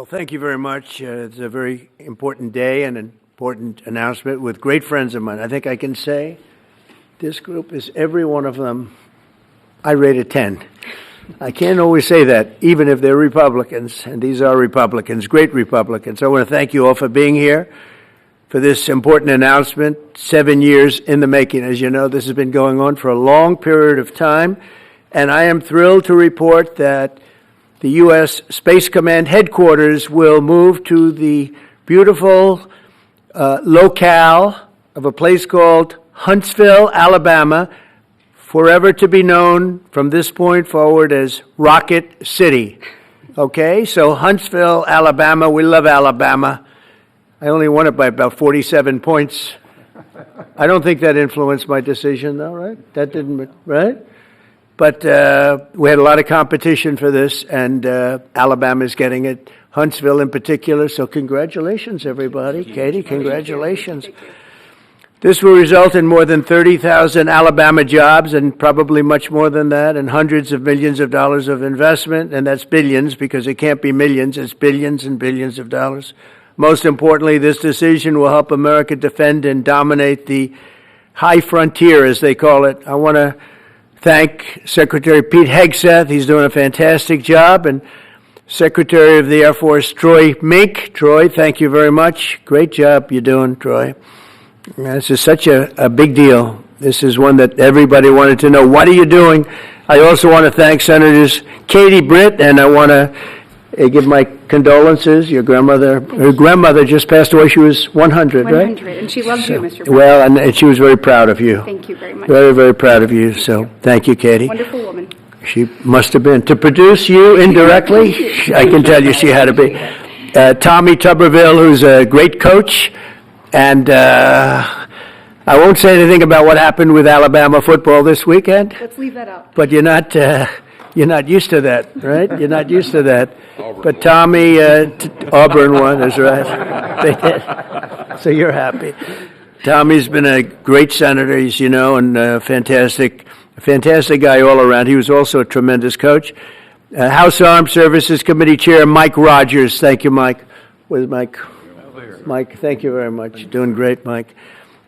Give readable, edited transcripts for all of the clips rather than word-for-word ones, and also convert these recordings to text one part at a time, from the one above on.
Well, thank you very much. It's a very important day and an important announcement with great friends of mine. I think I can say this group is every one of them, I rate a 10. I can't always say that, even if they're Republicans, and these are Republicans, great Republicans. I want to thank you all for being here for this important announcement, 7 years in the making. As you know, this has been going on for a long period of time, and I am thrilled to report that the U.S. Space Command headquarters will move to the beautiful locale of a place called Huntsville, Alabama, forever to be known from this point forward as Rocket City. Okay, so Huntsville, Alabama, we love Alabama. I only won it by about 47 points. I don't think that influenced my decision, though, right? That didn't, right? But we had a lot of competition for this, and Alabama's getting it, Huntsville in particular, so congratulations, everybody. Katie, congratulations. This will result in more than 30,000 Alabama jobs, and probably much more than that, and hundreds of millions of dollars of investment, and that's billions, because it can't be millions, it's billions and billions of dollars. Most importantly, this decision will help America defend and dominate the high frontier, as they call it. I want to thank Secretary Pete Hegseth. He's doing a fantastic job. And Secretary of the Air Force, Troy Mink. Troy, thank you very much. Great job you're doing, Troy. This is such a big deal. This is one that everybody wanted to know. What are you doing? I also want to thank Senators Katie Britt, and I want to give my condolences. Your grandmother, her grandmother just passed away. She was 100, right? 100, and she loves you, Mr. President. Well, and she was very proud of you. Thank you very much. Very, very proud of you. So thank you, Katie. Wonderful woman. She must have been. To produce you indirectly, I can tell you she had to be. Tommy Tuberville, who's a great coach, and I won't say anything about what happened with Alabama football this weekend. Let's leave that out. But you're not used to that, right? You're not used to that. But Tommy, Auburn won, that's right. They did. So you're happy. Tommy's been a great senator, as you know, and a fantastic guy all around. He was also a tremendous coach. House Armed Services Committee Chair Mike Rogers. Thank you, Mike. Where's Mike? Mike, thank you very much. Doing great, Mike.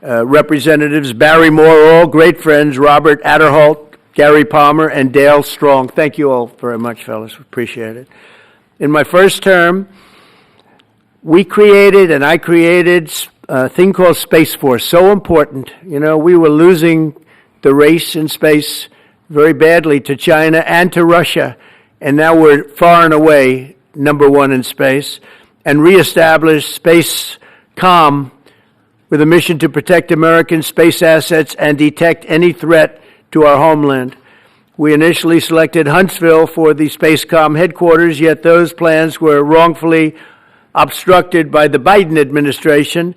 Representatives Barry Moore, all great friends, Robert Adderholt, Gary Palmer, and Dale Strong. Thank you all very much, fellas. Appreciate it. In my first term, I created a thing called Space Force. So important. You know, we were losing the race in space very badly to China and to Russia, and now we're far and away number one in space, and reestablished Space Com with a mission to protect American space assets and detect any threat to our homeland. We initially selected Huntsville for the Spacecom headquarters, yet those plans were wrongfully obstructed by the Biden administration.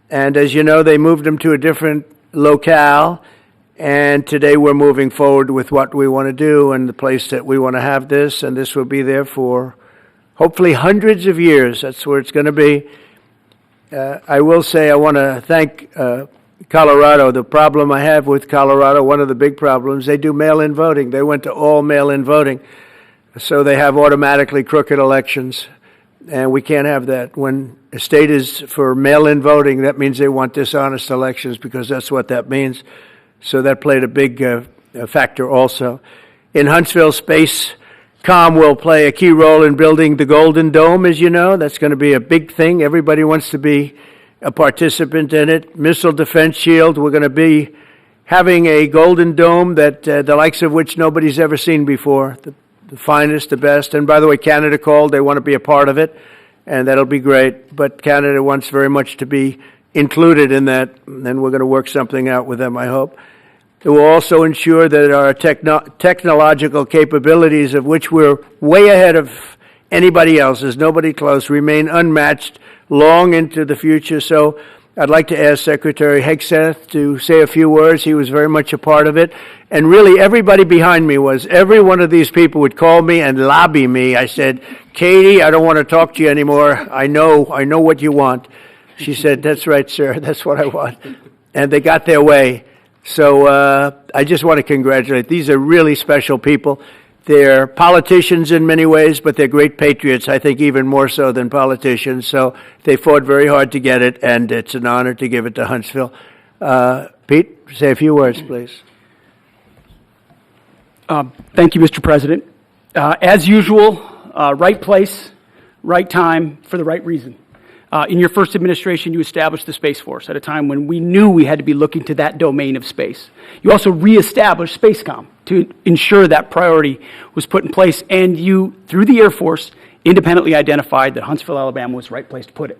And as you know, they moved them to a different locale. And today we're moving forward with what we want to do and the place that we want to have this. And this will be there for hopefully hundreds of years. That's where it's going to be. I will say I want to thank Colorado. The problem I have with Colorado, one of the big problems, they do mail-in voting. They went to all mail-in voting. So they have automatically crooked elections. And we can't have that. When a state is for mail-in voting, that means they want dishonest elections, because that's what that means. So that played a big factor also. In Huntsville, Spacecom will play a key role in building the Golden Dome, as you know. That's going to be a big thing. Everybody wants to be a participant in it. Missile Defense Shield, we're going to be having a Golden Dome that the likes of which nobody's ever seen before. The finest, the best. And by the way, Canada called. They want to be a part of it, and that'll be great. But Canada wants very much to be included in that, and we're going to work something out with them, I hope. It will also ensure that our technological capabilities, of which we're way ahead of anybody else, there's nobody close, remain unmatched long into the future. So I'd like to ask Secretary Hegseth to say a few words. He was very much a part of it. And really, everybody behind me was. Every one of these people would call me and lobby me. I said, Katie, I don't want to talk to you anymore. I know what you want. She said, that's right, sir. That's what I want. And they got their way. So I just want to congratulate. These are really special people. They're politicians in many ways, but they're great patriots, I think even more so than politicians. So they fought very hard to get it, and it's an honor to give it to Huntsville. Pete, say a few words, please. Thank you, Mr. President. As usual, right place, right time, for the right reason. In your first administration, you established the Space Force at a time when we knew we had to be looking to that domain of space. You also reestablished SpaceCom to ensure that priority was put in place, and you, through the Air Force, independently identified that Huntsville, Alabama was the right place to put it.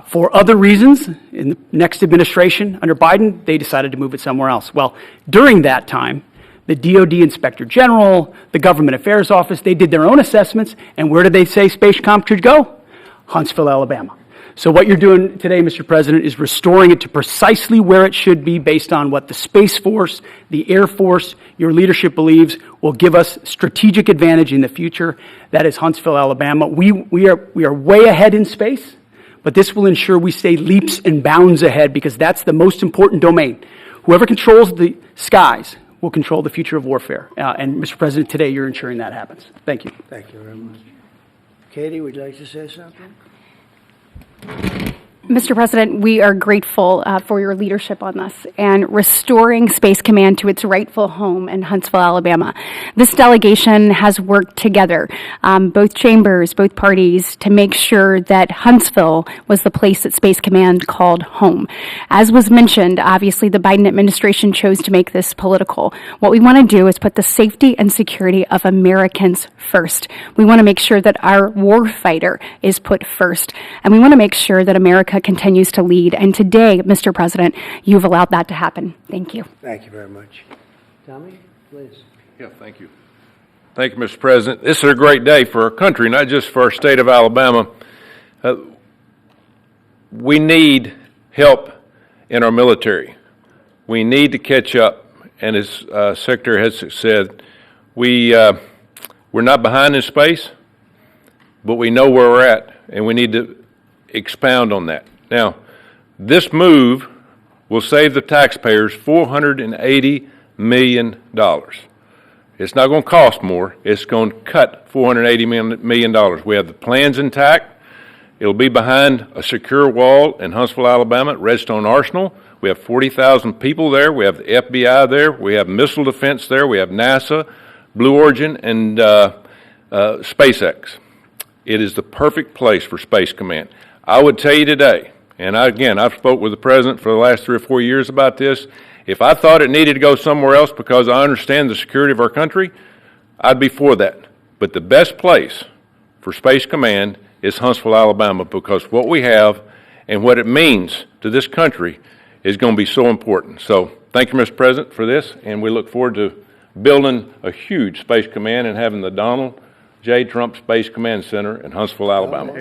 For other reasons, in the next administration under Biden, they decided to move it somewhere else. Well, during that time, the DoD Inspector General, the Government Affairs Office, they did their own assessments, and where did they say SpaceCom should go? Huntsville, Alabama. So what you're doing today, Mr. President, is restoring it to precisely where it should be based on what the Space Force, the Air Force, your leadership believes will give us strategic advantage in the future. That is Huntsville, Alabama. We are way ahead in space, but this will ensure we stay leaps and bounds ahead because that's the most important domain. Whoever controls the skies will control the future of warfare. And Mr. President, today you're ensuring that happens. Thank you. Thank you very much. Katie, would you like to say something? Mr. President, we are grateful for your leadership on this and restoring Space Command to its rightful home in Huntsville, Alabama. This delegation has worked together, both chambers, both parties, to make sure that Huntsville was the place that Space Command called home. As was mentioned, obviously the Biden administration chose to make this political. What we want to do is put the safety and security of Americans first. We want to make sure that our warfighter is put first, and we want to make sure that America continues to lead. And today, Mr. President, you've allowed that to happen. Thank you. Thank you very much. Tommy, please. Yeah, thank you. Thank you, Mr. President. This is a great day for our country, not just for our state of Alabama. We need help in our military. We need to catch up. And as Secretary Hesek said, we're not behind in space, but we know where we're at, and we need to expound on that. Now, this move will save the taxpayers $480 million. It's not going to cost more. It's going to cut $480 million. We have the plans intact. It'll be behind a secure wall in Huntsville, Alabama, at Redstone Arsenal. We have 40,000 people there. We have the FBI there. We have missile defense there. We have NASA, Blue Origin, and SpaceX. It is the perfect place for Space Command. I would tell you today, and I've spoke with the President for the last 3 or 4 years about this, if I thought it needed to go somewhere else because I understand the security of our country, I'd be for that. But the best place for Space Command is Huntsville, Alabama, because what we have and what it means to this country is going to be so important. So thank you, Mr. President, for this, and we look forward to building a huge Space Command and having the Donald J. Trump Space Command Center in Huntsville, Alabama.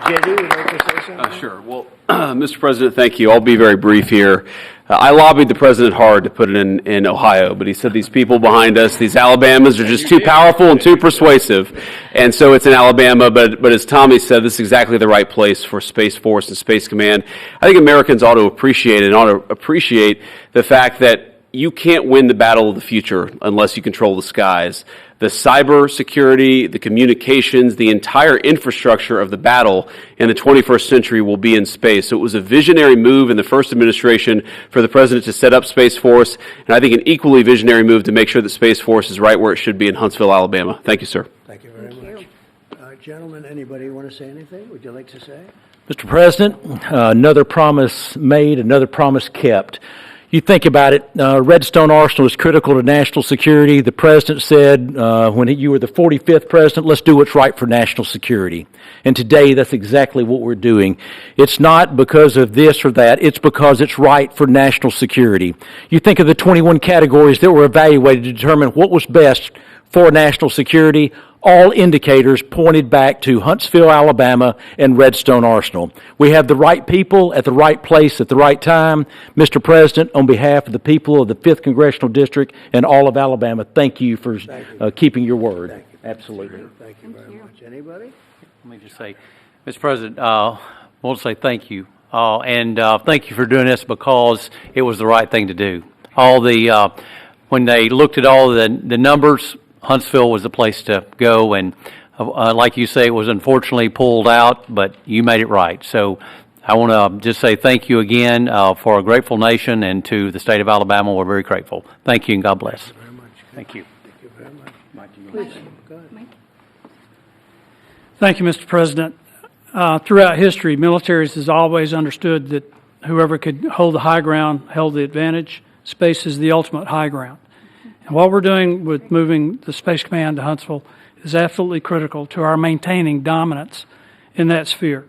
JD, would you like to say something? Sure. Well, Mr. President, thank you. I'll be very brief here. I lobbied the President hard to put it in Ohio, but he said these people behind us, these Alabamas, are just too powerful and too persuasive, and so it's in Alabama, but as Tommy said, this is exactly the right place for Space Force and Space Command. I think Americans ought to appreciate it and ought to appreciate the fact that you can't win the battle of the future unless you control the skies. The cyber security, the communications, the entire infrastructure of the battle in the 21st century will be in space. So it was a visionary move in the first administration for the President to set up Space Force, and I think an equally visionary move to make sure that Space Force is right where it should be in Huntsville, Alabama. Thank you, sir. Thank you very much. Gentlemen, anybody want to say anything? Would you like to say? Mr. President, another promise made, another promise kept. You think about it, Redstone Arsenal is critical to national security. The President said when you were the 45th President, let's do what's right for national security. And today, that's exactly what we're doing. It's not because of this or that. It's because it's right for national security. You think of the 21 categories that were evaluated to determine what was best for national security. All indicators pointed back to Huntsville, Alabama, and Redstone Arsenal. We have the right people at the right place at the right time. Mr. President, on behalf of the people of the 5th Congressional District and all of Alabama, thank you for keeping your word. Thank you. Absolutely. Thank you very much. Anybody? Let me just say, Mr. President, I want to say thank you and thank you for doing this because it was the right thing to do. When they looked at all the numbers, Huntsville was the place to go, and like you say, it was unfortunately pulled out, but you made it right. So I want to just say thank you again for a grateful nation, and to the state of Alabama, we're very grateful. Thank you, and God bless. Thank you very much. Thank you. Thank you very much. Please, go ahead. Thank you, Mr. President. Throughout history, militaries has always understood that whoever could hold the high ground held the advantage. Space is the ultimate high ground. And what we're doing with moving the Space Command to Huntsville is absolutely critical to our maintaining dominance in that sphere.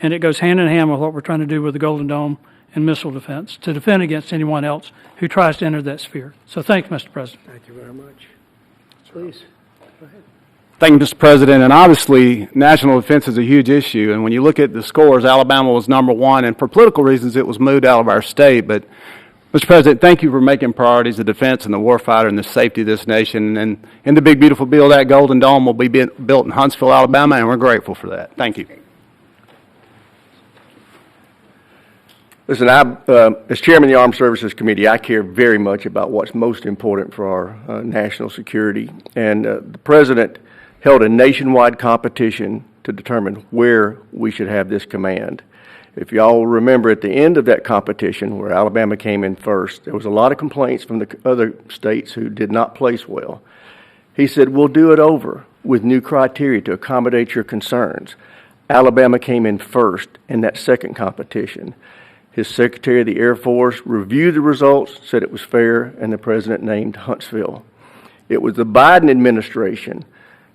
And it goes hand in hand with what we're trying to do with the Golden Dome and missile defense, to defend against anyone else who tries to enter that sphere. So thank you, Mr. President. Thank you very much. Please, go ahead. Thank you, Mr. President. And obviously, national defense is a huge issue. And when you look at the scores, Alabama was #1. And for political reasons, it was moved out of our state. But, Mr. President, thank you for making priorities the defense and the warfighter and the safety of this nation. And in the big, beautiful bill, that Golden Dome will be built in Huntsville, Alabama, and we're grateful for that. Thank you. Listen, as chairman of the Armed Services Committee, I care very much about what's most important for our national security. And the President held a nationwide competition to determine where we should have this command. If y'all remember, at the end of that competition, where Alabama came in first, there was a lot of complaints from the other states who did not place well. He said, we'll do it over with new criteria to accommodate your concerns. Alabama came in first in that second competition. His Secretary of the Air Force reviewed the results, said it was fair, and the President named Huntsville. It was the Biden administration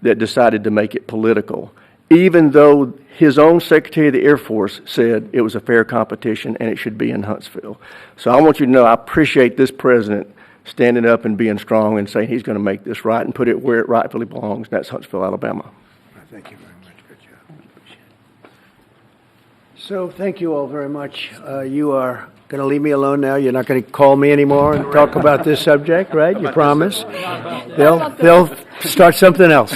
that decided to make it political, even though his own Secretary of the Air Force said it was a fair competition and it should be in Huntsville. So I want you to know I appreciate this President standing up and being strong and saying he's going to make this right and put it where it rightfully belongs, and that's Huntsville, Alabama. Thank you very much. Good job. Appreciate it. So thank you all very much. You are going to leave me alone now. You're not going to call me anymore and talk about this subject, right? You promise? They'll start something else.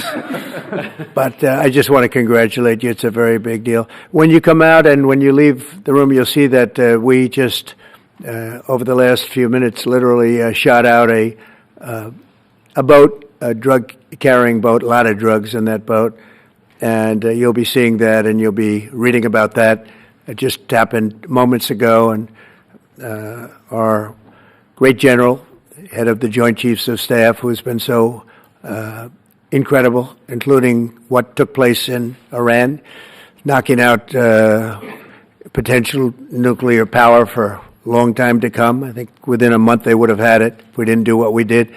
But I just want to congratulate you. It's a very big deal. When you come out and when you leave the room, you'll see that we just, over the last few minutes, literally shot out a boat, a drug-carrying boat, a lot of drugs in that boat. And you'll be seeing that and you'll be reading about that. It just happened moments ago, and our great general, head of the Joint Chiefs of Staff, who's been so incredible, including what took place in Iran, knocking out potential nuclear power for a long time to come. I think within a month they would have had it if we didn't do what we did.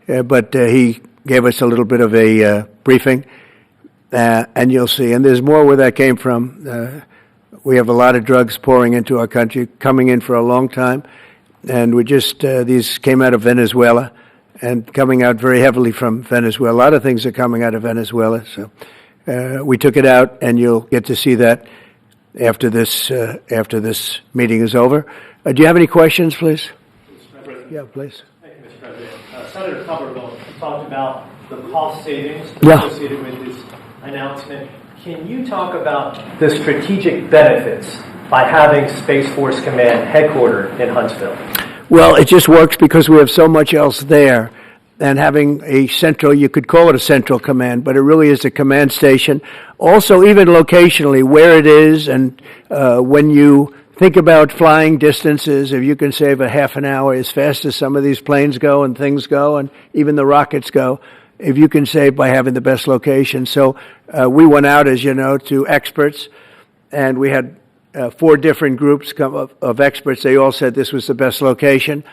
But he gave us a little bit of a briefing, and you'll see. And there's more where that came from. We have a lot of drugs pouring into our country, coming in for a long time. And we just, these came out of Venezuela and coming out very heavily from Venezuela. A lot of things are coming out of Venezuela. So we took it out, and you'll get to see that after this meeting is over. Do you have any questions, please? Yeah, please. Thank you, Mr. President. Senator Tuberville talked about the cost savings associated with this announcement. Can you talk about the strategic benefits by having Space Force Command headquartered in Huntsville? Well, it just works because we have so much else there. And having a central, you could call it a central command, but it really is a command station. Also, even locationally, where it is, and when you think about flying distances, if you can save a half an hour as fast as some of these planes go and things go, and even the rockets go, if you can save by having the best location. So we went out, as you know, to experts, and we had 4 different groups of experts. They all said this was the best location.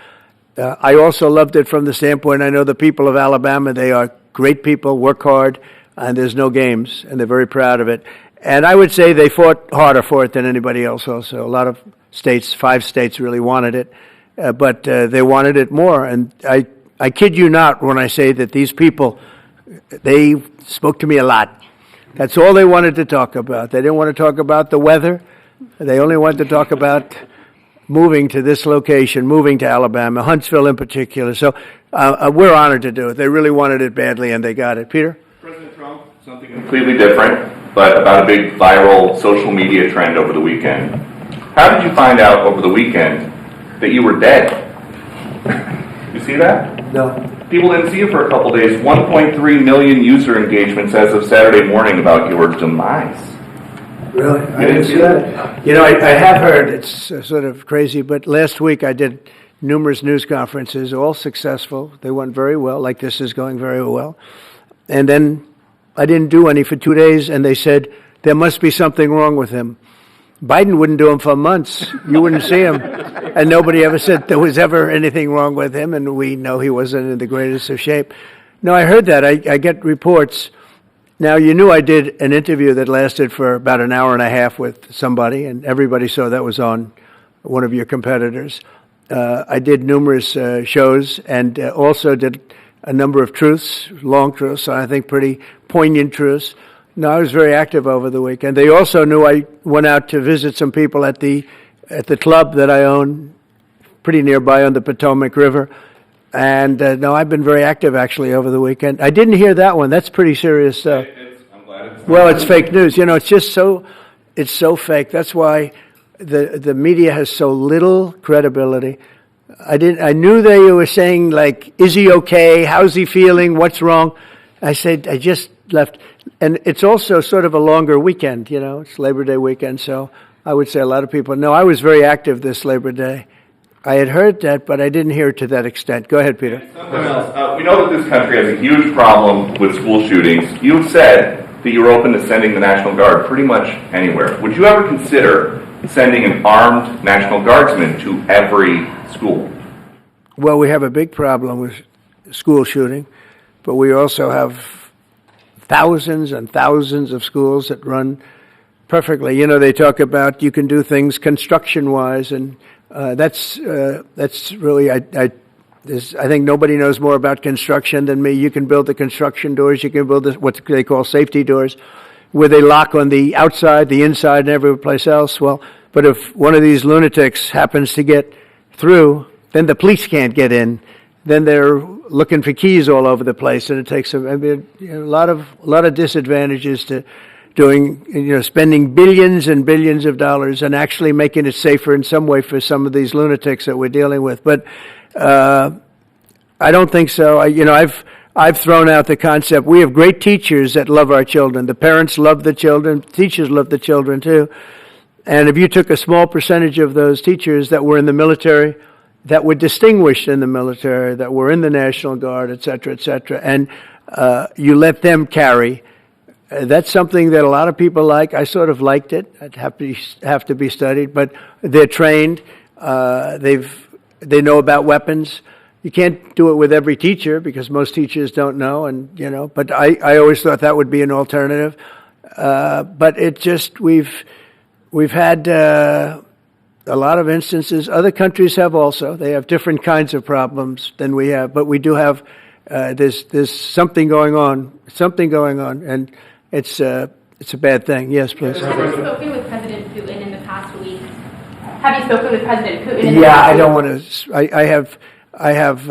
I also loved it from the standpoint, I know the people of Alabama, they are great people, work hard, and there's no games, and they're very proud of it. And I would say they fought harder for it than anybody else also. A lot of states, 5 states really wanted it, but they wanted it more. And I kid you not when I say that these people, they spoke to me a lot. That's all they wanted to talk about. They didn't want to talk about the weather. They only wanted to talk about moving to this location, moving to Alabama, Huntsville in particular. So we're honored to do it. They really wanted it badly, and they got it. Peter? President Trump, something completely different, but about a big viral social media trend over the weekend. How did you find out over the weekend that you were dead? You see that? No. People didn't see you for a couple days. 1.3 million user engagements as of Saturday morning about your demise. Really? I didn't see that. You know, I have heard, it's sort of crazy, but last week I did numerous news conferences, all successful. They went very well, like this is going very well. And then I didn't do any for 2 days, and they said, there must be something wrong with him. Biden wouldn't do them for months. You wouldn't see him. And nobody ever said there was ever anything wrong with him, and we know he wasn't in the greatest of shape. No, I heard that. I get reports. Now, you knew I did an interview that lasted for about an hour and a half with somebody, and everybody saw that was on one of your competitors. I did numerous shows and also did a number of truths, long truths, I think pretty poignant truths. No, I was very active over the weekend. They also knew I went out to visit some people at the club that I own, pretty nearby on the Potomac River. And no, I've been very active actually over the weekend. I didn't hear that one. That's pretty serious stuff. I'm glad it's Well, it's fake news. You know, it's just it's so fake. That's why the media has so little credibility. I knew they were saying, like, is he okay? How's he feeling? What's wrong? I said, I just left. And it's also sort of a longer weekend, you know. It's Labor Day weekend, so I would say a lot of people know. I was very active this Labor Day. I had heard that, but I didn't hear it to that extent. Go ahead, Peter. We know that this country has a huge problem with school shootings. You've said that you're open to sending the National Guard pretty much anywhere. Would you ever consider sending an armed National Guardsman to every school? Well, we have a big problem with school shooting, but we also have thousands and thousands of schools that run perfectly. You know, they talk about you can do things construction-wise, and that's really, I think nobody knows more about construction than me. You can build the construction doors. You can build what they call safety doors, where they lock on the outside, the inside, and every place else. Well, but if one of these lunatics happens to get through, then the police can't get in. Then they're looking for keys all over the place, and it takes a lot of disadvantages to doing, spending billions and billions of dollars and actually making it safer in some way for some of these lunatics that we're dealing with. But I don't think so. I've thrown out the concept. We have great teachers that love our children. The parents love the children. Teachers love the children too. And if you took a small percentage of those teachers that were in the military, that were distinguished in the military, that were in the National Guard, et cetera, and you let them carry. That's something that a lot of people like. I sort of liked it. It'd have to be studied, but they're trained. They know about weapons. You can't do it with every teacher because most teachers don't know, and But I always thought that would be an alternative. But it just we've had a lot of instances. Other countries have also. They have different kinds of problems than we have, but we do have. There's something going on. And it's a bad thing. Yes, please. Have you spoken with President Putin in the past week? Have you spoken with President Putin? I don't want to. I have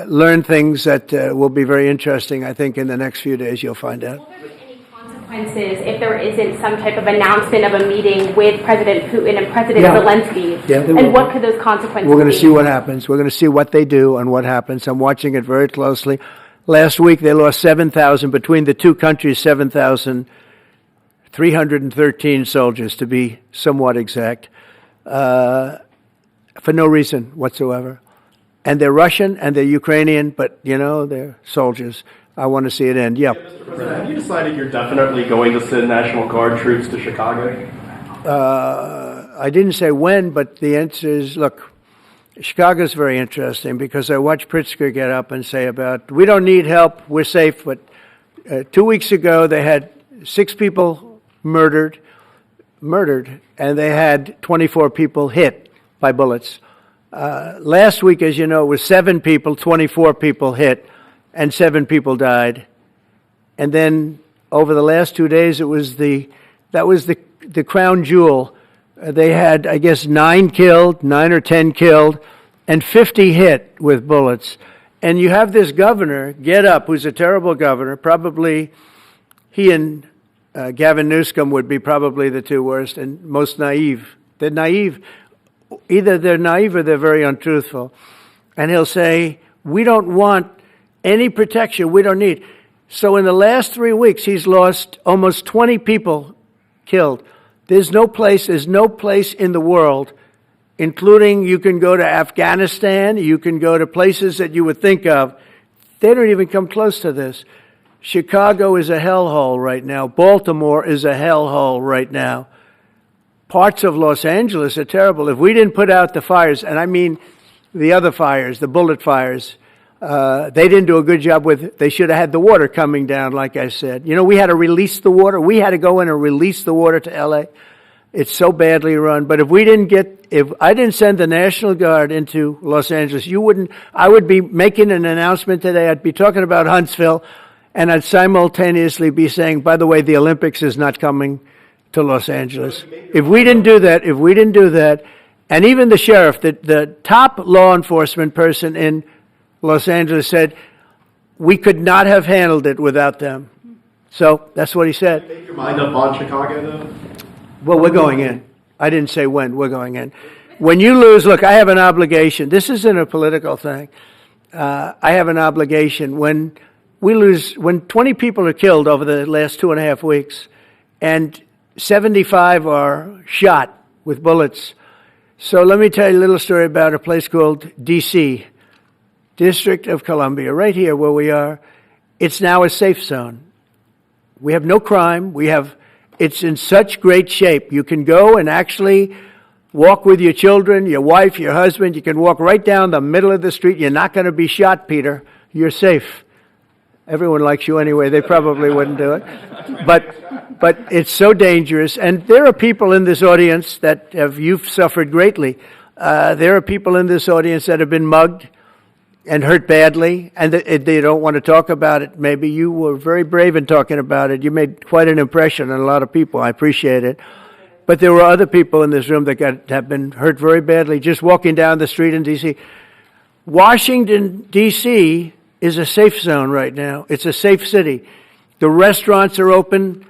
learned things that will be very interesting. I think in the next few days you'll find out. Will there be any consequences if there isn't some type of announcement of a meeting with President Putin and President Zelensky? Yeah, and what could those consequences be? We're going to see what happens. We're going to see what they do and what happens. I'm watching it very closely. Last week they lost 7,000 between the two countries. 7,313 soldiers, to be somewhat exact, for no reason whatsoever. And they're Russian and they're Ukrainian, but, they're soldiers. I want to see it end. Yeah. Mr. President, have you decided you're definitely going to send National Guard troops to Chicago? I didn't say when, but the answer is, look, Chicago's very interesting because I watched Pritzker get up and say we don't need help, we're safe. But 2 weeks ago, they had 6 people murdered, and they had 24 people hit by bullets. Last week, as you know, it was 7 people, 24 people hit, and 7 people died. And then over the last 2 days, that was the crown jewel. They had, I guess, 9 or 10 killed, and 50 hit with bullets. And you have this governor get up, who's a terrible governor. Probably he and Gavin Newsom would be probably the two worst and most naive They're naive. Either they're naive or they're very untruthful. And he'll say, we don't want any protection. We don't need. So in the last 3 weeks, he's lost almost 20 people killed. There's no place in the world, including you can go to Afghanistan, you can go to places that you would think of. They don't even come close to this. Chicago is a hellhole right now. Baltimore is a hellhole right now. Parts of Los Angeles are terrible. If we didn't put out the fires, and I mean the other fires, the bullet fires, they didn't do a good job with, they should have had the water coming down, like I said. You know, we had to release the water. We had to go in and release the water to L.A. It's so badly run. But if I didn't send the National Guard into Los Angeles, I would be making an announcement today. I'd be talking about Huntsville, and I'd simultaneously be saying, by the way, the Olympics is not coming to Los Angeles. If we didn't do that, and even the sheriff, the top law enforcement person in Los Angeles said, we could not have handled it without them. So that's what he said. Make your mind up on Chicago, though? Well, we're going in. I didn't say when. We're going in. When you lose, look, I have an obligation. This isn't a political thing. I have an obligation. When we lose, when 20 people are killed over the last 2.5 weeks, and 75 are shot with bullets. So let me tell you a little story about a place called D.C., District of Columbia, right here where we are. It's now a safe zone. We have no crime. It's in such great shape. You can go and actually walk with your children, your wife, your husband. You can walk right down the middle of the street. You're not going to be shot, Peter. You're safe. Everyone likes you anyway. They probably wouldn't do it. But it's so dangerous. And there are people in this audience you've suffered greatly. There are people in this audience that have been mugged and hurt badly, and they don't want to talk about it. Maybe you were very brave in talking about it. You made quite an impression on a lot of people. I appreciate it. But there were other people in this room that have been hurt very badly just walking down the street in D.C. Washington, D.C. is a safe zone right now. It's a safe city. The restaurants are open.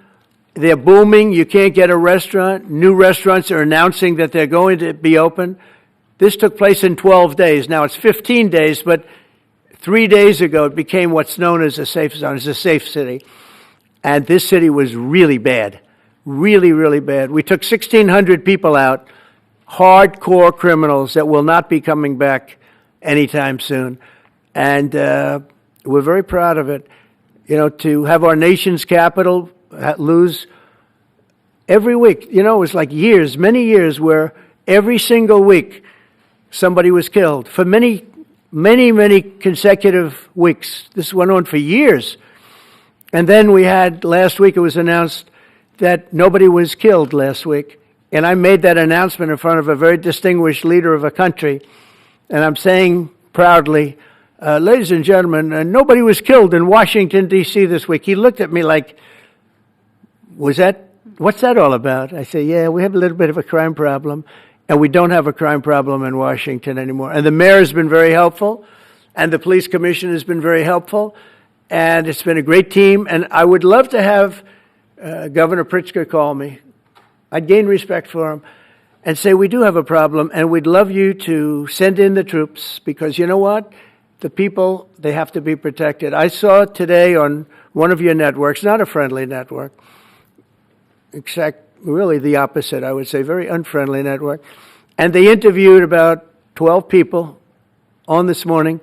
They're booming. You can't get a restaurant. New restaurants are announcing that they're going to be open. This took place in 12 days. Now it's 15 days, but 3 days ago it became what's known as a safe zone. It's a safe city. And this city was really bad. Really, really bad. We took 1,600 people out, hardcore criminals that will not be coming back anytime soon. And we're very proud of it. You know, to have our nation's capital lose every week. You know, it was like years, many years, where every single week somebody was killed for many, many, many consecutive weeks. This went on for years. And then we had, last week it was announced that nobody was killed last week. And I made that announcement in front of a very distinguished leader of a country. And I'm saying proudly, ladies and gentlemen, nobody was killed in Washington, D.C. this week. He looked at me like, what's that all about? I say, yeah, we have a little bit of a crime problem. And we don't have a crime problem in Washington anymore. And the mayor has been very helpful, and the police commission has been very helpful, and it's been a great team. And I would love to have Governor Pritzker call me. I'd gain respect for him and say, we do have a problem, and we'd love you to send in the troops, because you know what? The people, they have to be protected. I saw today on one of your networks, not a friendly network, really the opposite, I would say, very unfriendly network. And they interviewed about 12 people on this morning.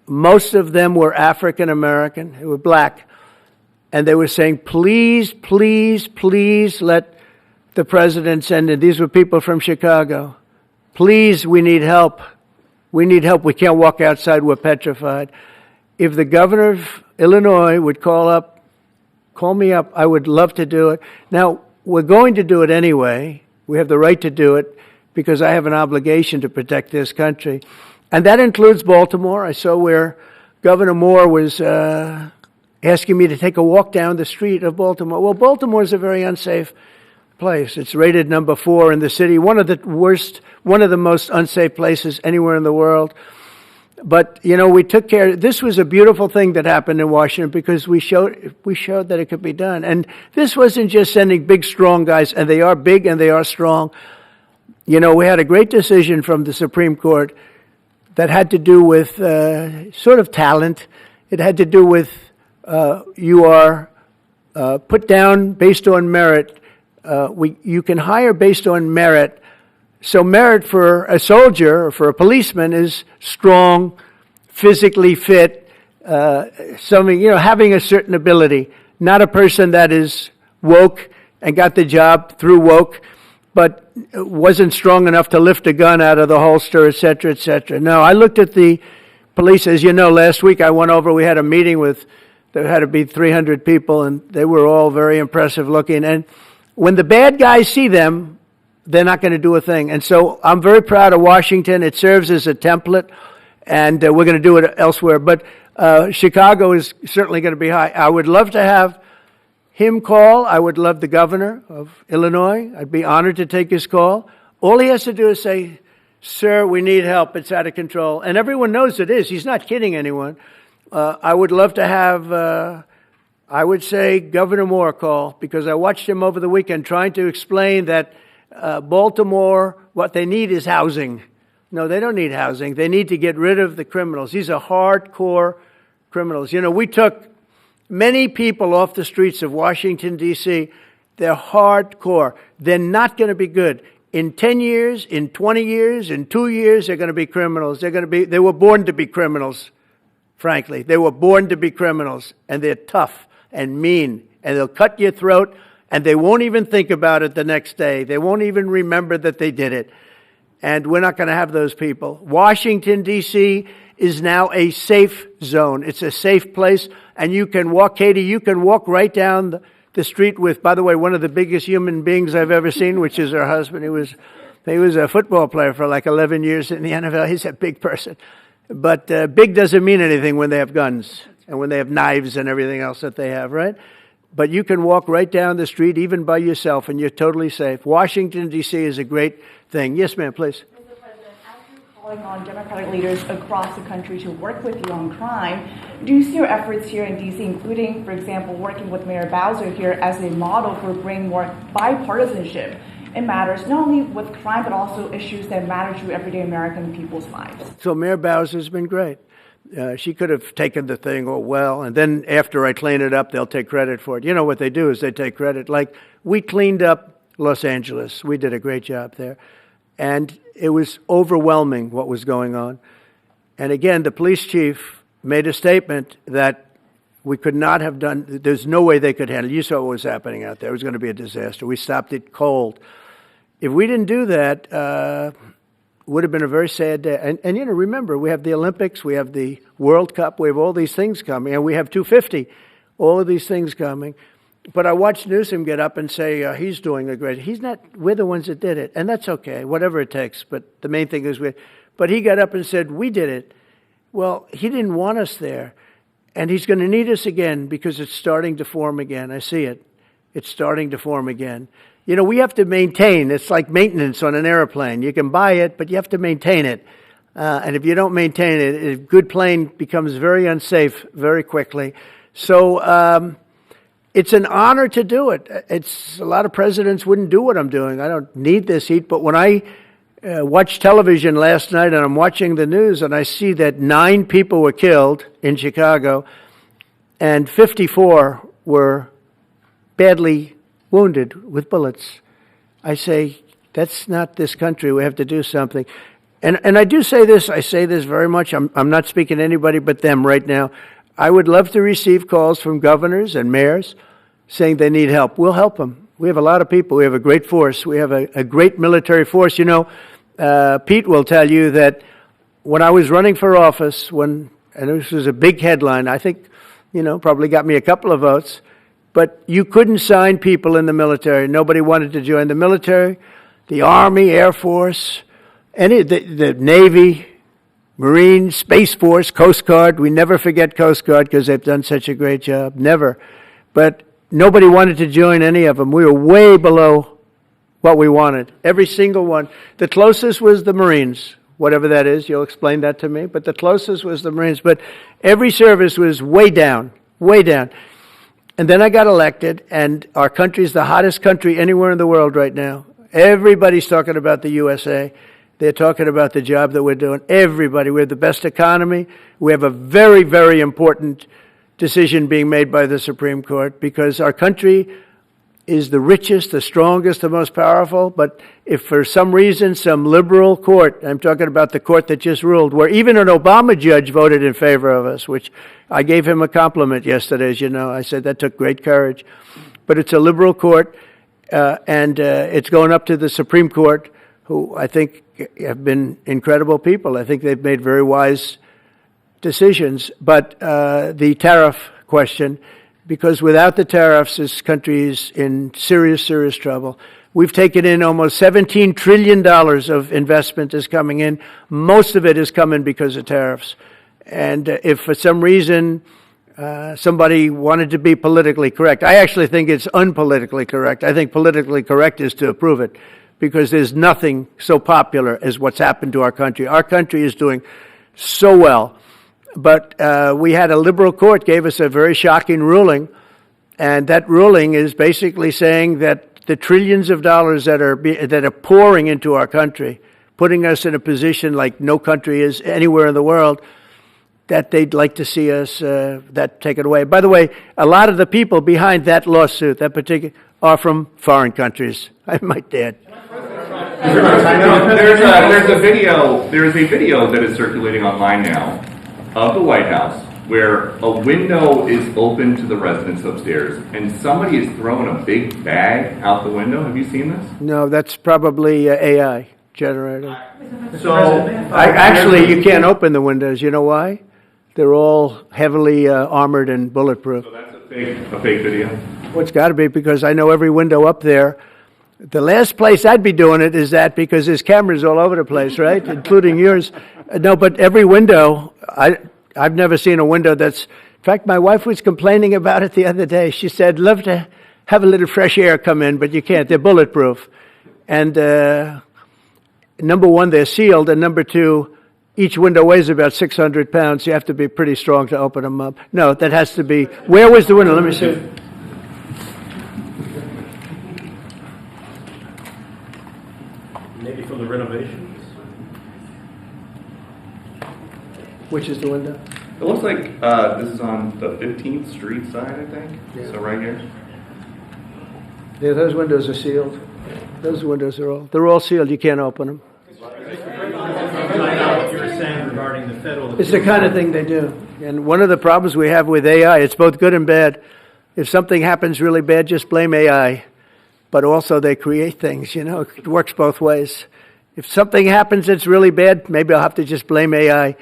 Most of them were African American, they were black. And they were saying, please, please, please let the president send in. These were people from Chicago. Please, we need help. We need help. We can't walk outside. We're petrified. If the governor of Illinois would call me up, I would love to do it. Now, we're going to do it anyway. We have the right to do it because I have an obligation to protect this country. And that includes Baltimore. I saw where Governor Moore was asking me to take a walk down the street of Baltimore. Well, Baltimore is a very unsafe place. It's rated number 4 in the city, one of the most unsafe places anywhere in the world. But, you know, we took care. This was a beautiful thing that happened in Washington because we showed that it could be done. And this wasn't just sending big, strong guys, and they are big and they are strong. You know, we had a great decision from the Supreme Court that had to do with sort of talent. It had to do with you are put down based on merit. You can hire based on merit. So merit for a soldier or for a policeman is strong, physically fit, having a certain ability. Not a person that is woke and got the job through woke, but wasn't strong enough to lift a gun out of the holster, et cetera, et cetera. No, I looked at the police. As you know, last week I went over, we had a meeting there had to be 300 people, and they were all very impressive looking. And when the bad guys see them, they're not going to do a thing. And so I'm very proud of Washington. It serves as a template, and we're going to do it elsewhere. But Chicago is certainly going to be high. I would love to have him call. I would love the governor of Illinois. I'd be honored to take his call. All he has to do is say, sir, we need help. It's out of control. And everyone knows it is. He's not kidding anyone. I would love to have, I would say, Governor Moore call, because I watched him over the weekend trying to explain that Baltimore, what they need is housing. No, they don't need housing. They need to get rid of the criminals. These are hardcore criminals. You know, we took many people off the streets of Washington, D.C. They're hardcore. They're not going to be good. In 10 years, in 20 years, in 2 years, they're going to be criminals. They were born to be criminals, frankly. They were born to be criminals, and they're tough and mean, and they'll cut your throat, and they won't even think about it the next day. They won't even remember that they did it. And we're not going to have those people. Washington, D.C. is now a safe zone. It's a safe place, and you can walk, Katie, you can walk right down the street with, by the way, one of the biggest human beings I've ever seen, which is her husband. He was a football player for like 11 years in the NFL. He's a big person. But big doesn't mean anything when they have guns and when they have knives and everything else that they have, right? But you can walk right down the street, even by yourself, and you're totally safe. Washington, D.C. is a great thing. Yes, ma'am, please. Mr. President, as you're calling on Democratic leaders across the country to work with you on crime, do you see your efforts here in D.C., including, for example, working with Mayor Bowser here as a model for bringing more bipartisanship in matters not only with crime, but also issues that matter to everyday American people's lives? So Mayor Bowser's been great. She could have taken the thing, and then after I clean it up, they'll take credit for it. You know what they do is they take credit. Like, we cleaned up Los Angeles. We did a great job there. And it was overwhelming what was going on. And again, the police chief made a statement that we could not have done, there's no way they could handle it. You saw what was happening out there. It was going to be a disaster. We stopped it cold. If we didn't do that, would have been a very sad day. And you know, remember, we have the Olympics, we have the World Cup, we have all these things coming, and we have 250, all of these things coming. But I watched Newsom get up and say he's doing a great, he's not, we're the ones that did it, and that's okay, whatever it takes, but the main thing is but he got up and said, we did it. Well, he didn't want us there, and he's going to need us again because it's starting to form again. I see it. It's starting to form again. You know, we have to maintain. It's like maintenance on an airplane. You can buy it, but you have to maintain it. And if you don't maintain it, a good plane becomes very unsafe very quickly. So it's an honor to do it. A lot of presidents wouldn't do what I'm doing. I don't need this heat. But when I watched television last night and I'm watching the news and I see that 9 people were killed in Chicago and 54 were badly wounded with bullets, I say, that's not this country. We have to do something. And I do say this, I say this very much. I'm not speaking to anybody but them right now. I would love to receive calls from governors and mayors saying they need help. We'll help them. We have a lot of people. We have a great force. We have a great military force. You know, Pete will tell you that when I was running for office, and this was a big headline, I think, you know, probably got me a couple of votes, but you couldn't sign people in the military. Nobody wanted to join the military, the Army, Air Force, the Navy, Marines, Space Force, Coast Guard. We never forget Coast Guard because they've done such a great job. Never. But nobody wanted to join any of them. We were way below what we wanted. Every single one. The closest was the Marines, whatever that is. You'll explain that to me. But the closest was the Marines. But every service was way down, way down. And then I got elected, and our country's the hottest country anywhere in the world right now. Everybody's talking about the USA. They're talking about the job that we're doing. Everybody. We have the best economy. We have a very, very important decision being made by the Supreme Court because our country is the richest, the strongest, the most powerful. But if for some reason some liberal court, I'm talking about the court that just ruled, where even an Obama judge voted in favor of us, which I gave him a compliment yesterday, as you know. I said that took great courage. But it's a liberal court, and it's going up to the Supreme Court, who I think have been incredible people. I think they've made very wise decisions. But the tariff question, because without the tariffs, this country is in serious, serious trouble. We've taken in almost $17 trillion of investment is coming in. Most of it is coming because of tariffs. And if for some reason somebody wanted to be politically correct, I actually think it's unpolitically correct. I think politically correct is to approve it because there's nothing so popular as what's happened to our country. Our country is doing so well. But we had a liberal court gave us a very shocking ruling, and that ruling is basically saying that the trillions of dollars that are pouring into our country, putting us in a position like no country is anywhere in the world, that they'd like to see us that taken away. By the way, a lot of the people behind that lawsuit, that particular, are from foreign countries. I might add. There's a video that is circulating online now of the White House where a window is open to the residents upstairs and somebody is throwing a big bag out the window. Have you seen this? No, that's probably AI generated. So Actually, you can't open the windows. You know why? They're all heavily armored and bulletproof. So that's a fake video? Well, it's got to be because I know every window up there. The last place I'd be doing it is that because there's cameras all over the place, right? Including yours. No, but every window, I've never seen a window that's... In fact, my wife was complaining about it the other day. She said, love to have a little fresh air come in, but you can't. They're bulletproof. And number one, they're sealed. And number two, each window weighs about 600 pounds. You have to be pretty strong to open them up. No, that has to be... Where was the window? Let me see. Maybe from the renovations? Which is the window? It looks like this is on the 15th Street side, I think. Yeah. So right here. Yeah, those windows are sealed. Those windows they're all sealed. You can't open them. What you were saying regarding the federal... It's the kind of thing they do. And one of the problems we have with AI, it's both good and bad. If something happens really bad, just blame AI. But also they create things, you know. It works both ways. If something happens that's really bad, maybe I'll have to just blame AI.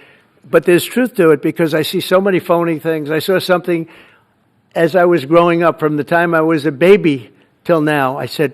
But there's truth to it because I see so many phony things. I saw something as I was growing up from the time I was a baby till now. I said,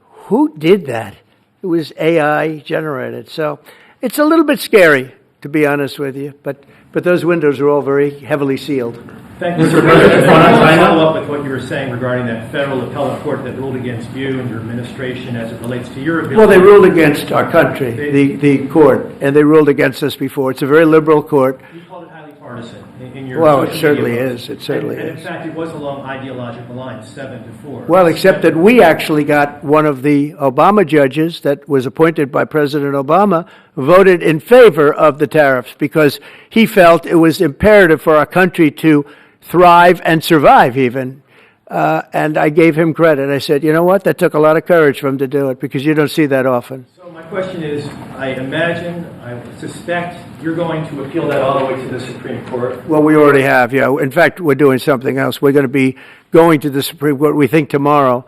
who did that? It was AI generated. So it's a little bit scary, to be honest with you. But those windows are all very heavily sealed. Thank you, Mr. President. I want to follow up with what you were saying regarding that federal appellate court that ruled against you and your administration as it relates to your ability. Well, they ruled against our country, the court, and they ruled against us before. It's a very liberal court. You called it highly partisan in your... Well, it certainly is. It certainly is. is. In fact, it was along ideological lines, 7-4. Well, except that we actually got one of the Obama judges that was appointed by President Obama voted in favor of the tariffs because he felt it was imperative for our country to thrive and survive even. And I gave him credit. I said, you know what? That took a lot of courage for him to do it because you don't see that often. So my question is, I suspect you're going to appeal that all the way to the Supreme Court. Well, we already have, yeah. In fact, we're doing something else. We're going to be going to the Supreme Court, we think, tomorrow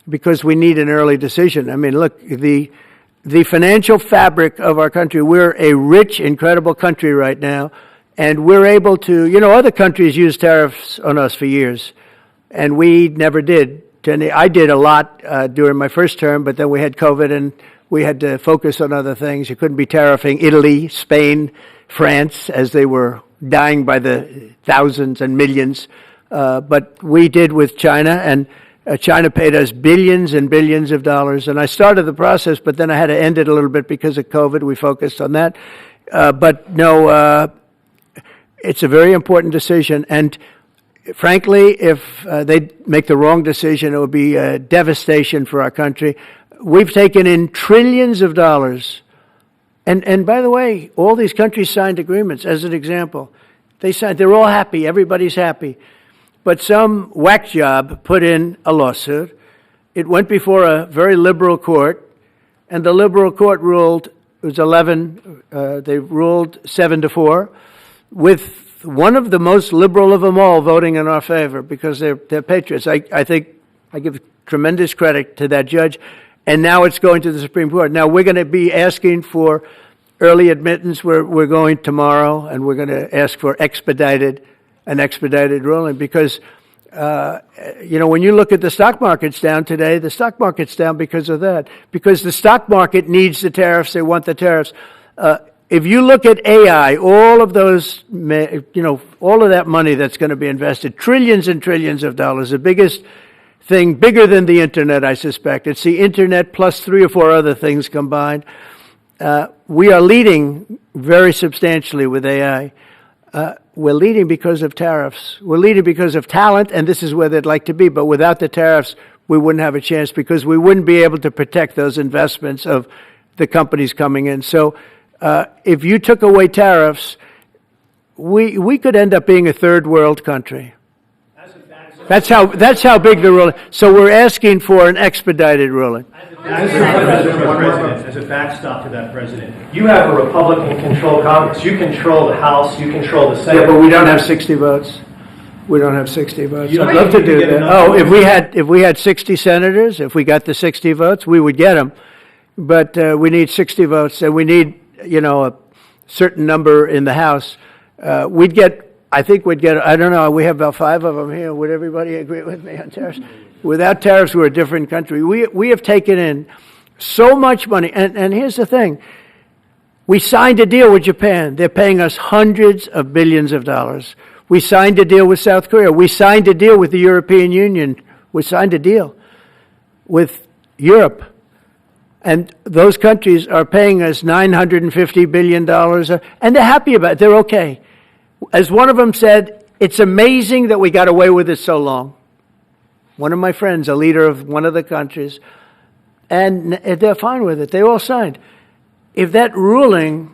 because we need an early decision. I mean, look, the financial fabric of our country, we're a rich, incredible country right now. And we're able to, you know, other countries use tariffs on us for years, and we never did. I did a lot during my first term, but then we had COVID, and we had to focus on other things. You couldn't be tariffing Italy, Spain, France, as they were dying by the thousands and millions. But we did with China, and China paid us billions and billions of dollars. And I started the process, but then I had to end it a little bit because of COVID. We focused on that. But no... It's a very important decision, and frankly, if they make the wrong decision, it would be a devastation for our country. We've taken in trillions of dollars. And by the way, all these countries signed agreements, as an example. They're all happy, everybody's happy. But some whack job put in a lawsuit. It went before a very liberal court, and the liberal court ruled, it was 11, they ruled 7-4, with one of the most liberal of them all voting in our favor because they're patriots. I think I give tremendous credit to that judge, and now it's going to the Supreme Court. Now we're going to be asking for early admittance. We're going tomorrow, and we're going to ask for an expedited ruling because, when you look at the stock market's down today, the stock market's down because of that. Because the stock market needs the tariffs. They want the tariffs. If you look at AI, all of those, all of that money that's going to be invested, trillions and trillions of dollars, the biggest thing, bigger than the internet, I suspect. It's the internet plus 3 or 4 other things combined. We are leading very substantially with AI. We're leading because of tariffs. We're leading because of talent, and this is where they'd like to be. But without the tariffs, we wouldn't have a chance because we wouldn't be able to protect those investments of the companies coming in. So if you took away tariffs, we could end up being a third world country. That's how big the ruling. So we're asking for an expedited ruling. As a backstop to that, President, you have a Republican-controlled Congress. You control the House. You control the Senate. Yeah, but we don't have 60 votes. We don't have 60 votes. You I'd love to do get that. enough Oh, votes. if we had 60 senators, if we got the 60 votes, we would get them. But we need 60 votes, and we need a certain number in the House. I think we'd get, I don't know, we have about 5 of them here. Would everybody agree with me on tariffs? Without tariffs, we're a different country. We have taken in so much money. And here's the thing. We signed a deal with Japan. They're paying us hundreds of billions of dollars. We signed a deal with South Korea. We signed a deal with the European Union. We signed a deal with Europe. And those countries are paying us $950 billion. And they're happy about it. They're okay. As one of them said, it's amazing that we got away with it so long. One of my friends, a leader of one of the countries, and they're fine with it. They all signed. If that ruling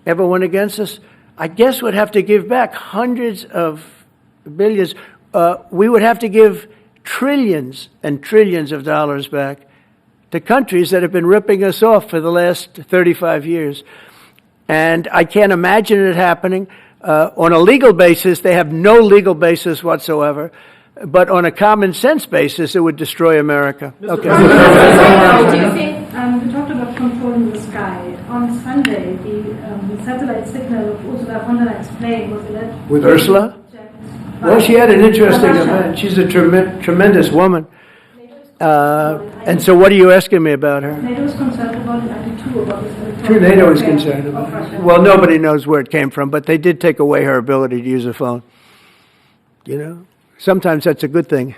ever went against us, I guess we'd have to give back hundreds of billions. We would have to give trillions and trillions of dollars back to countries that have been ripping us off for the last 35 years. And I can't imagine it happening. On a legal basis, they have no legal basis whatsoever. But on a common sense basis, it would destroy America. Okay. We talked about controlling the sky. On Sunday, the satellite signal of Ursula von der Leyen's plane was alleged. With Ursula? Well, she had an interesting event. She's a tremendous woman. And so what are you asking me about her? NATO is concerned about the attitude about this. True, NATO is concerned about it. Well, nobody knows where it came from, but they did take away her ability to use a phone. Sometimes that's a good thing.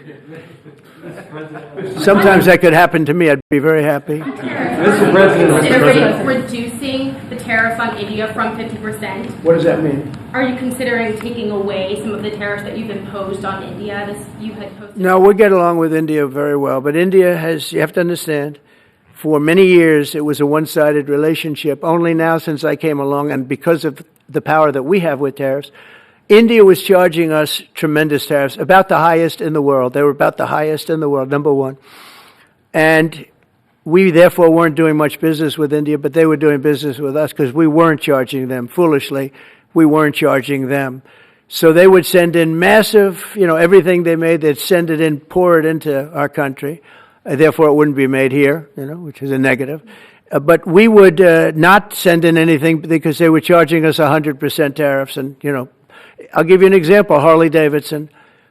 Sometimes that could happen to me. I'd be very happy. Mr. President, reducing the tariffs on India from 50%. What does that mean? Are you considering taking away some of the tariffs that you've imposed on India? No, we get along with India very well. But India has, you have to understand, for many years it was a one-sided relationship. Only now since I came along, and because of the power that we have with tariffs, India was charging us tremendous tariffs, about the highest in the world. They were about the highest in the world, number one. And we therefore weren't doing much business with India, but they were doing business with us because we weren't charging them. Foolishly, we weren't charging them. So they would send in massive, everything they made, they'd send it in, pour it into our country. Therefore, it wouldn't be made here, which is a negative. But we would not send in anything because they were charging us 100% tariffs. And, I'll give you an example, Harley Davidson.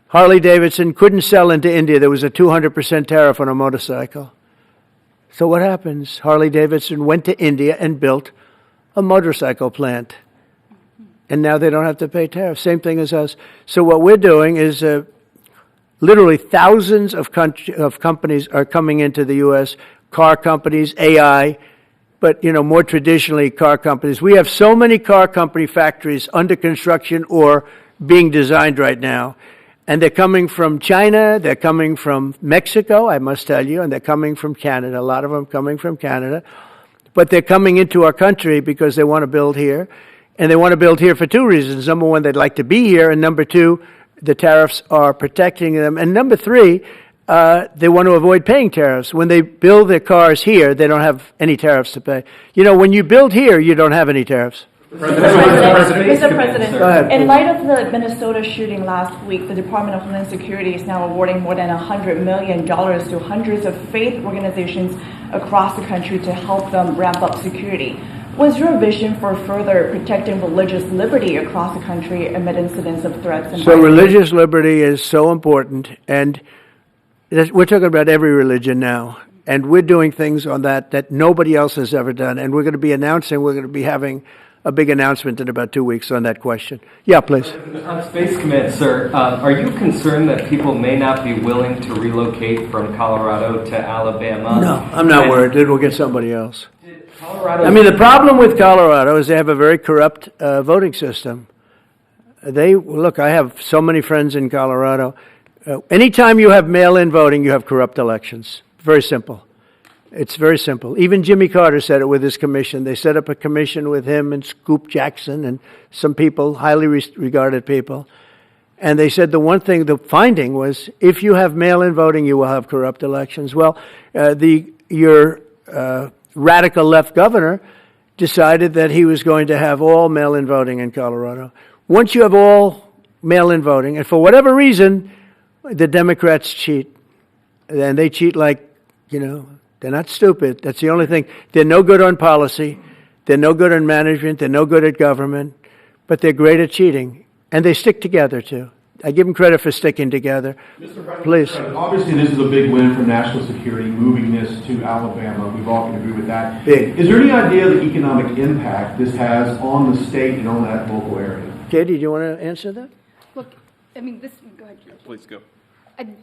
Harley Davidson couldn't sell into India. There was a 200% tariff on a motorcycle. So what happens? Harley Davidson went to India and built a motorcycle plant. And now they don't have to pay tariffs. Same thing as us. So what we're doing is literally thousands of companies are coming into the U.S., car companies, AI, but, more traditionally car companies. We have so many car company factories under construction or being designed right now. And they're coming from China, they're coming from Mexico, I must tell you, and they're coming from Canada. A lot of them coming from Canada. But they're coming into our country because they want to build here. And they want to build here for two reasons. Number one, they'd like to be here. And number two, the tariffs are protecting them. And number three, they want to avoid paying tariffs. When they build their cars here, they don't have any tariffs to pay. You know, when you build here, you don't have any tariffs. Mr. President, Go ahead. in light of the Minnesota shooting last week, the Department of Homeland Security is now awarding more than $100 million to hundreds of faith organizations across the country to help them ramp up security. What's your vision for further protecting religious liberty across the country amid incidents of threats and So violence? religious liberty is so important, and we're talking about every religion now, and we're doing things on that nobody else has ever done, and we're going to be having a big announcement in about 2 weeks on that question. Yeah, please. On Space Command, sir, are you concerned that people may not be willing to relocate from Colorado to Alabama? No, I'm not worried. It will get somebody else. Colorado. I mean, the problem with Colorado is they have a very corrupt voting system. Look, I have so many friends in Colorado. Anytime you have mail-in voting, you have corrupt elections. Very simple. It's very simple. Even Jimmy Carter said it with his commission. They set up a commission with him and Scoop Jackson and some people, highly regarded people. And they said the finding was, if you have mail-in voting, you will have corrupt elections. Well, your radical left governor decided that he was going to have all mail-in voting in Colorado. Once you have all mail-in voting, and for whatever reason, the Democrats cheat. And they cheat like, they're not stupid. That's the only thing. They're no good on policy. They're no good on management. They're no good at government. But they're great at cheating. And they stick together, too. I give them credit for sticking together. Mr. President, Please. Obviously, this is a big win for national security, moving this to Alabama. We've all can agree with that. Big. Is there any idea of the economic impact this has on the state and on that local area? Katie, do you want to answer that? Look, I mean, go ahead. Please go.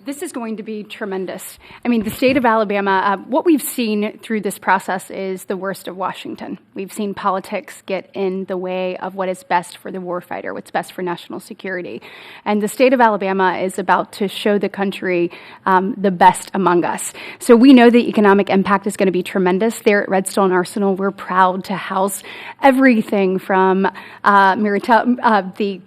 This is going to be tremendous. I mean, the state of Alabama, what we've seen through this process is the worst of Washington. We've seen politics get in the way of what is best for the warfighter, what's best for national security. And the state of Alabama is about to show the country the best among us. So we know the economic impact is going to be tremendous. There at Redstone Arsenal, we're proud to house everything from the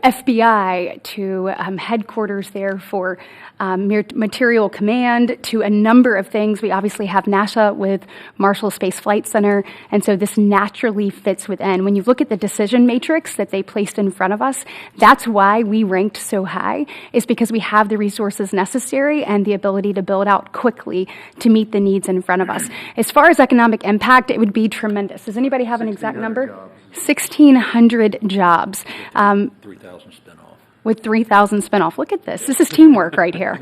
FBI to headquarters there for material command to a number of things. We obviously have NASA with Marshall Space Flight Center, and so this naturally fits within. When you look at the decision matrix that they placed in front of us, that's why we ranked so high, is because we have the resources necessary and the ability to build out quickly to meet the needs in front of us. As far as economic impact, it would be tremendous. Does anybody have an exact number? 1,600 jobs. 3,000 spin off. With 3,000 spin off. Look at this. This is teamwork right here.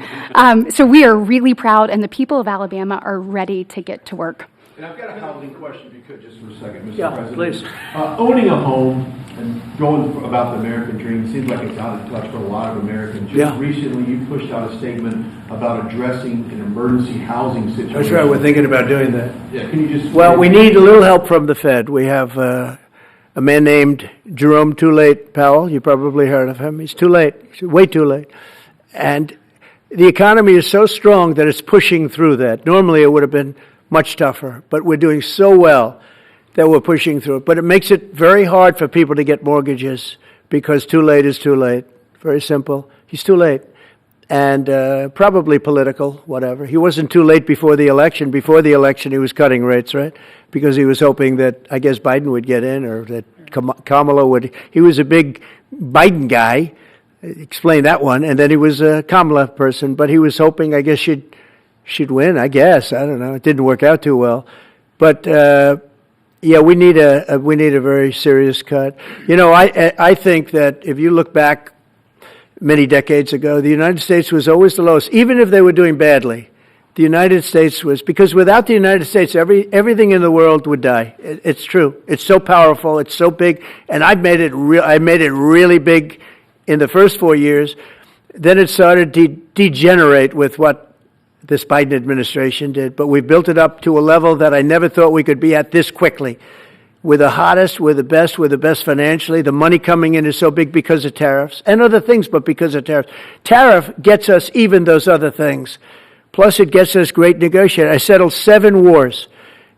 So we are really proud, and the people of Alabama are ready to get to work. And I've got a housing question, if you could, just for a second, Mr. Yeah, President. please. Owning a home and going about the American dream seems like it's out of touch for a lot of Americans. Just Yeah. recently, you pushed out a statement about addressing an emergency housing situation. That's right. We're thinking about doing that. Yeah, can you just... Well, we need a little help from the Fed. We have a man named Jerome Too Late Powell. You probably heard of him. He's too late. He's way too late. And the economy is so strong that it's pushing through that. Normally it would have been much tougher, but we're doing so well that we're pushing through it. But it makes it very hard for people to get mortgages because too late is too late. Very simple. He's too late. And probably political, whatever. He wasn't too late before the election. Before the election, he was cutting rates, right? Because he was hoping that, I guess, Biden would get in or that Kamala would. He was a big Biden guy. Explain that one. And then he was a Kamala person. But he was hoping, I guess, she'd win, I guess. I don't know. It didn't work out too well. But, yeah, we need a very serious cut. You know, I think that if you look back many decades ago, the United States was always the lowest, even if they were doing badly. The United States was, because without the United States, everything in the world would die. It's true. It's so powerful. It's so big. And I made it really big in the first 4 years. Then it started to degenerate with what this Biden administration did. But we built it up to a level that I never thought we could be at this quickly. We're the hottest, we're the best financially. The money coming in is so big because of tariffs and other things, but because of tariffs. Tariff gets us even those other things. Plus, it gets us great negotiating. I settled 7 wars,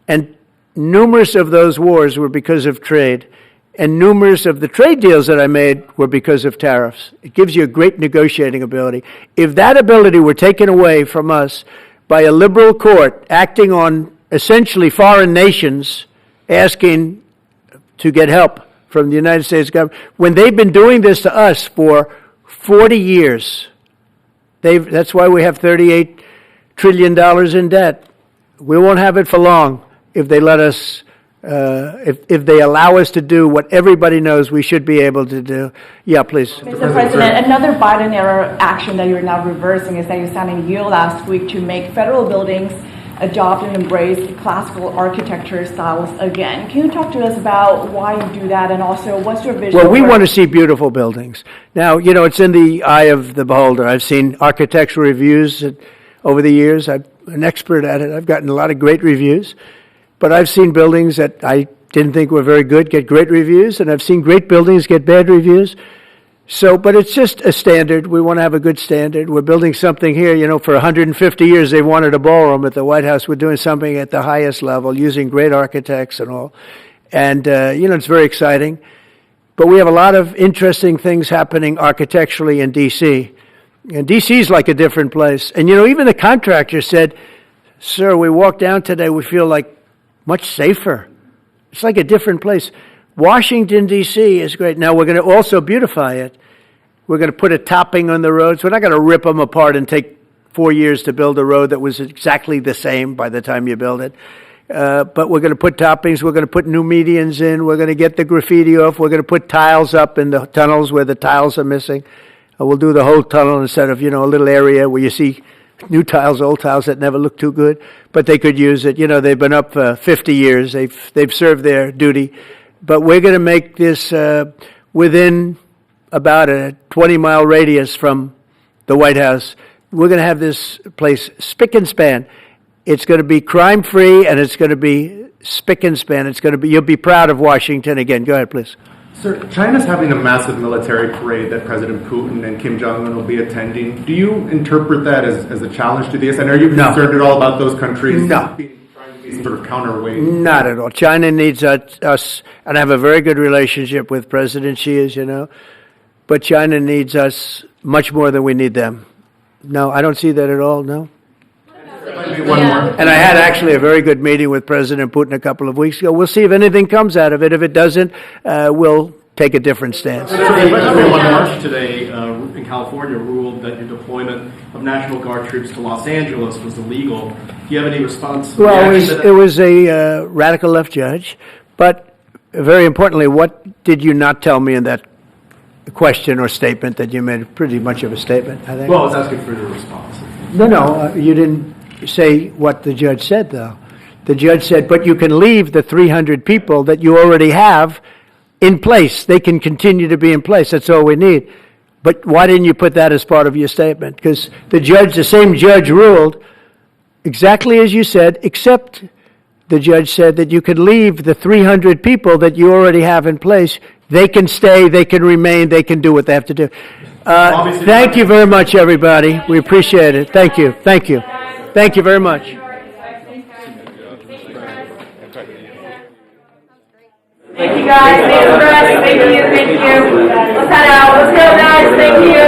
and numerous of those wars were because of trade. And numerous of the trade deals that I made were because of tariffs. It gives you a great negotiating ability. If that ability were taken away from us by a liberal court acting on essentially foreign nations, asking to get help from the United States government, when they've been doing this to us for 40 years, that's why we have $38 trillion in debt. We won't have it for long if they let us, if they allow us to do what everybody knows we should be able to do. Yeah, please. Mr. President, another Biden-era action that you're now reversing is that you signed a deal last week to make federal buildings adopt and embrace classical architecture styles again. Can you talk to us about why you do that, and also what's your vision? Well, we want to see beautiful buildings. Now, it's in the eye of the beholder. I've seen architectural reviews over the years. I'm an expert at it. I've gotten a lot of great reviews. But I've seen buildings that I didn't think were very good get great reviews, and I've seen great buildings get bad reviews. So, but it's just a standard. We want to have a good standard. We're building something here, for 150 years they wanted a ballroom at the White House. We're doing something at the highest level, using great architects and all. And, it's very exciting. But we have a lot of interesting things happening architecturally in D.C. And D.C. is like a different place. And, even the contractor said, "Sir, we walked down today, we feel like much safer." It's like a different place. Washington, D.C. is great. Now, we're going to also beautify it. We're going to put a topping on the roads. We're not going to rip them apart and take 4 years to build a road that was exactly the same by the time you build it. But we're going to put toppings. We're going to put new medians in. We're going to get the graffiti off. We're going to put tiles up in the tunnels where the tiles are missing. We'll do the whole tunnel instead of, a little area where you see new tiles, old tiles that never look too good. But they could use it. They've been up for 50 years. They've served their duty. But we're going to make this within about a 20-mile radius from the White House. We're going to have this place spick and span. It's going to be crime-free, and it's going to be spick and span. You'll be proud of Washington again. Go ahead, please. Sir, China's having a massive military parade that President Putin and Kim Jong-un will be attending. Do you interpret that as a challenge to this? And are you concerned at all about those countries? No. Sort of counterweight? Not at all. China needs us, and I have a very good relationship with President Xi, as you know, but China needs us much more than we need them. No, I don't see that at all, no. One more. And I had actually a very good meeting with President Putin a couple of weeks ago. We'll see if anything comes out of it. If it doesn't, we'll take a different stance. Everyone March today in California ruled that your deployment of National Guard troops to Los Angeles was illegal. Do you have any response? Well, it was a radical left judge, but very importantly, what did you not tell me in that question or statement that you made? Pretty much of a statement, I think. Well, I was asking for your response. No, you didn't say what the judge said, though. The judge said, but you can leave the 300 people that you already have in place. They can continue to be in place. That's all we need. But why didn't you put that as part of your statement? Because the same judge ruled exactly as you said, except the judge said that you could leave the 300 people that you already have in place. They can stay, they can remain, they can do what they have to do. Thank you very much, everybody. We appreciate it. Thank you. Thank you. Thank you very much. Thank you, guys. Thank you. Let's head out. Let's go, guys. Thank you,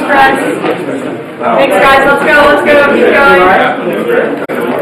press. Thanks, guys. Let's go. Keep going.